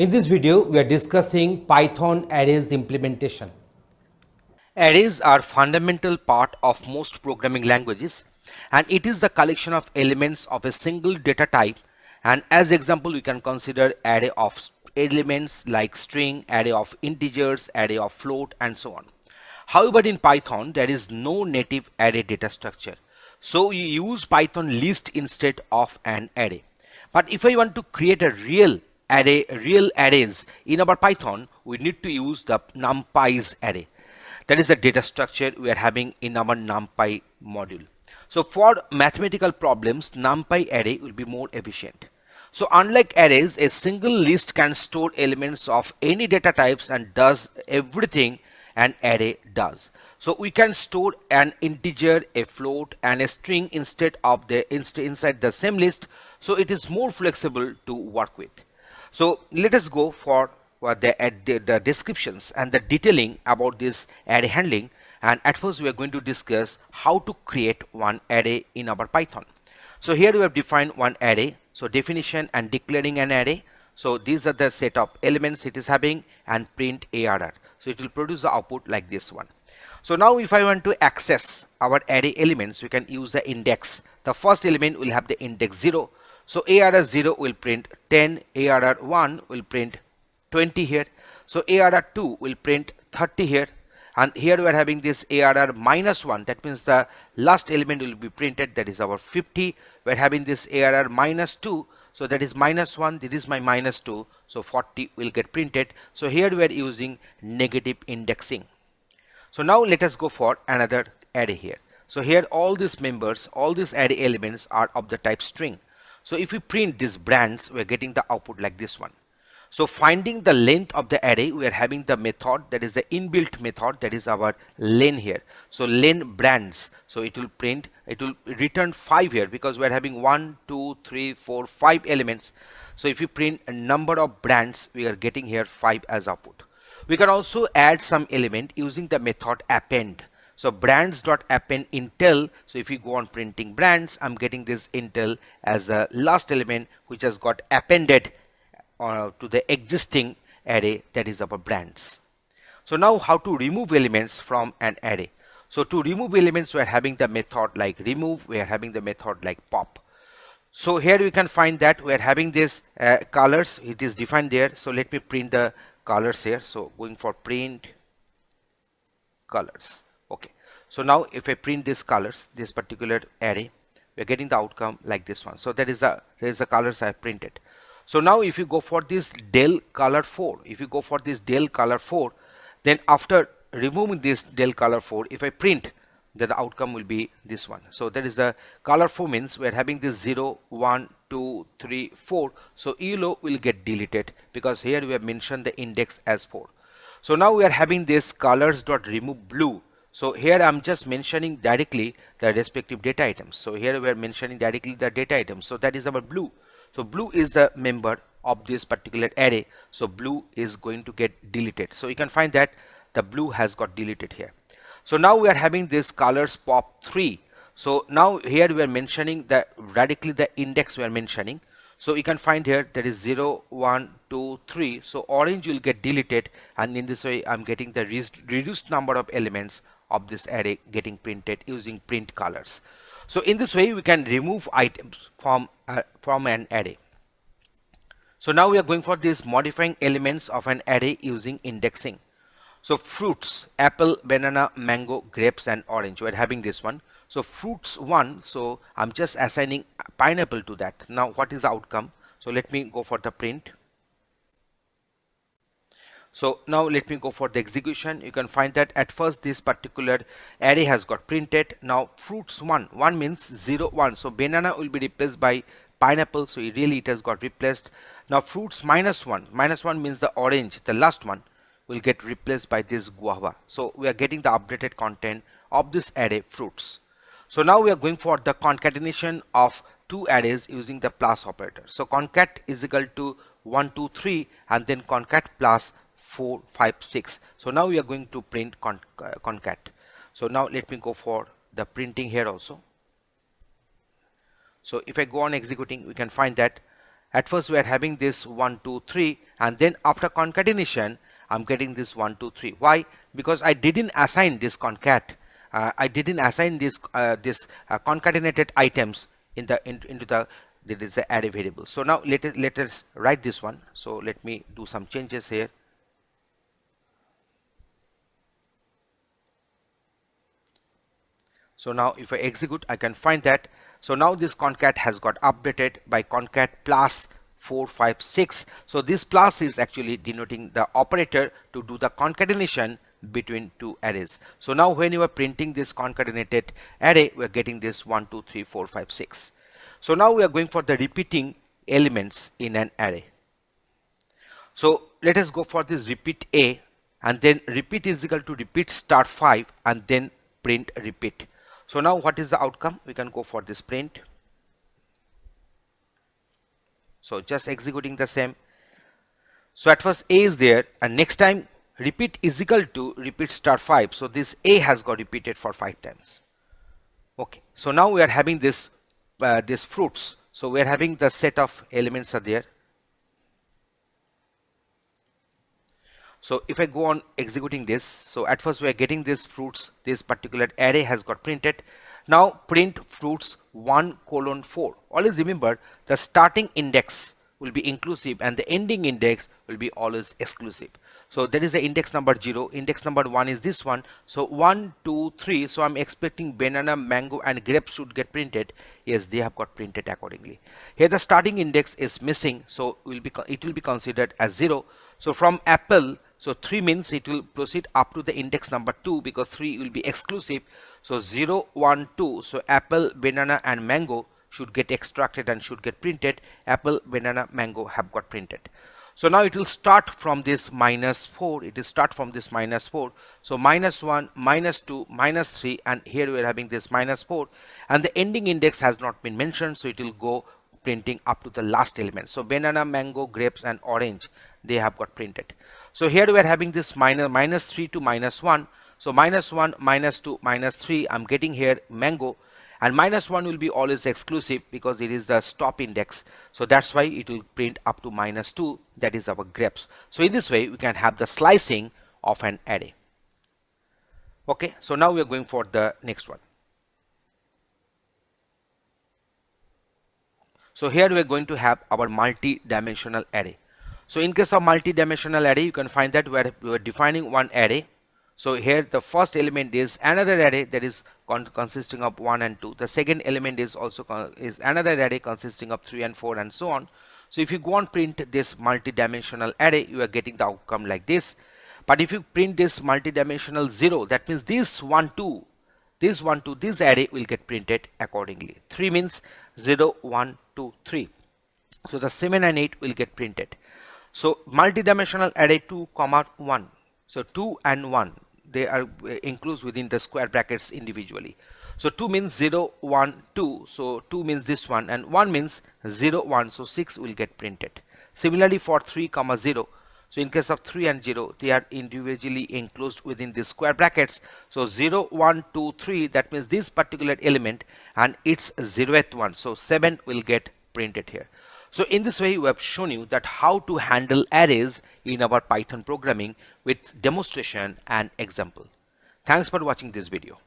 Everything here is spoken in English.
In this video, we are discussing Python arrays implementation. Arrays are fundamental part of most programming languages, and it is the collection of elements of a single data type. And as example, we can consider array of elements like string, array of integers, array of float, and so on. However, in Python, there is no native array data structure. So you use Python list instead of an array. But if I want to create a real arrays in our Python, we need to use the NumPy's array. That is the data structure we are having in our NumPy module. So for mathematical problems, NumPy array will be more efficient. So unlike arrays, a single list can store elements of any data types and does everything an array does. So we can store an integer, a float, and a string instead of inside the same list. So it is more flexible to work with. So let us go for the descriptions and the detailing about this array handling. And at first we are going to discuss how to create one array in our Python. So here we have defined one array. So definition and declaring an array. So these are the set of elements it is having, and print ARR. So it will produce the output like this one. So now if I want to access our array elements, we can use the index. The first element will have the index 0. So ARR 0 will print 10, ARR 1 will print 20 here. So ARR 2 will print 30 here. And here we are having this ARR minus 1. That means the last element will be printed. That is our 50. We are having this ARR minus 2. So that is minus 1. This is my minus 2. So 40 will get printed. So here we are using negative indexing. So now let us go for another array here. So here all these members, all these array elements are of the type string. So if we print these brands, we are getting the output like this one. So finding the length of the array, we are having the method, that is the inbuilt method, that is our len here. So len brands, so it will return 5 here because we are having 1, 2, 3, 4, 5 elements. So if you print a number of brands, we are getting here 5 as output. We can also add some element using the method append. So brands.append intel. So if you go on printing brands, I'm getting this intel as the last element which has got appended to the existing array, that is our brands. So now how to remove elements from an array. So to remove elements, we are having the method like remove, we are having the method like pop. So here we can find that we are having this colors, it is defined there. So let me print the colors here. So going for print colors. Okay. So now if I print these colors, this particular array, we are getting the outcome like this one. So that is the colors I have printed. So now if you go for this del color 4, then after removing this del color 4, if I print, then the outcome will be this one. So that is the color 4 means we are having this 0, 1, 2, 3, 4. So ELO will get deleted because here we have mentioned the index as 4. So now we are having this colors.remove blue. So here I'm just mentioning directly the respective data items. So here we are mentioning directly the data items. So that is our blue. So blue is the member of this particular array. So blue is going to get deleted. So you can find that the blue has got deleted here. So now we are having this colors pop 3. So now here we are mentioning the radically the index we are mentioning. So you can find here that is 0, 1, 2, 3. So orange will get deleted, and in this way I'm getting the reduced number of elements of this array getting printed using print colors. So in this way we can remove items from an array. So now we are going for this modifying elements of an array using indexing. So fruits, apple, banana, mango, grapes, and orange. We are having this one. So fruits 1. So I'm just assigning pineapple to that. Now what is the outcome? So let me go for the print. So now let me go for the execution. You can find that at first this particular array has got printed. Now fruits 1 means 0, 1. So banana will be replaced by pineapple. So it has got replaced. Now fruits minus 1 means the orange, the last one, will get replaced by this guava. So we are getting the updated content of this array fruits. So now we are going for the concatenation of two arrays using the plus operator. So concat is equal to 1, 2, 3, and then concat plus 4, 5, 6. So now we are going to print concat. So now let me go for the printing here also. So if I go on executing, we can find that At first we are having this 1 2 3, and then after concatenation I'm getting this 1 2 3. Why? Because I didn't assign this concat. I didn't assign this concatenated items into the that is the array variable. So now let us write this one. So let me do some changes here. So now if I execute, I can find that. So now this concat has got updated by concat plus 456. So this plus is actually denoting the operator to do the concatenation between two arrays. So now when you are printing this concatenated array, we are getting this 1 2 3 4 5 6. So now we are going for the repeating elements in an array. So let us go for this repeat A, and then repeat is equal to repeat star 5 and then print repeat. So now what is the outcome? We can go for this print. So just executing the same. So at first A is there, and next time repeat is equal to repeat star 5. So this A has got repeated for 5 times. Okay. So now we are having this fruits. So we are having the set of elements are there. So if I go on executing this, so at first we are getting these fruits, this particular array has got printed. Now print fruits 1:4. Always remember the starting index will be inclusive and the ending index will be always exclusive. So that is the index number 0. Index number 1 is this one. So 1 2 3. So I'm expecting banana, mango and grapes should get printed. Yes, they have got printed accordingly. Here the starting index is missing, so it will be considered as 0. So from apple, so 3 means it will proceed up to the index number 2 because 3 will be exclusive. So 0 1 2. So apple, banana and mango should get extracted and should get printed. Apple, banana, mango have got printed. So now it will start from this -4. It will start from this -4. So -1, -2, -3, and here we are having this -4, and the ending index has not been mentioned, so it will go printing up to the last element. So banana, mango, grapes and orange, they have got printed. So here we are having this -3 to -1. So -1, -2, -3, I'm getting here mango, and -1 will be always exclusive because it is the stop index. So that's why it will print up to -2, that is our grapes. So in this way we can have the slicing of an array. Okay, so now we are going for the next one. So here we are going to have our multi-dimensional array. So in case of multi-dimensional array, you can find that we are defining one array. So here the first element is another array that is consisting of 1 and 2. The second element is also another array consisting of 3 and 4 and so on. So if you go and print this multi-dimensional array, you are getting the outcome like this. But if you print this multi-dimensional 0, that means this 1 2, this array will get printed accordingly. 3 means 0 1 2 3. So the 7 and 8 will get printed. So multi-dimensional array 2, 1. So 2 and 1, they are enclosed within the square brackets individually. So 2 means 0 1 2. So 2 means this one, and 1 means 0 1. So 6 will get printed. Similarly for 3, 0. So in case of 3 and 0, they are individually enclosed within the square brackets. So 0 1 2 3, that means this particular element and its 0th one. So 7 will get printed here. So in this way we have shown you that how to handle arrays in our Python programming with demonstration and example. Thanks for watching this video.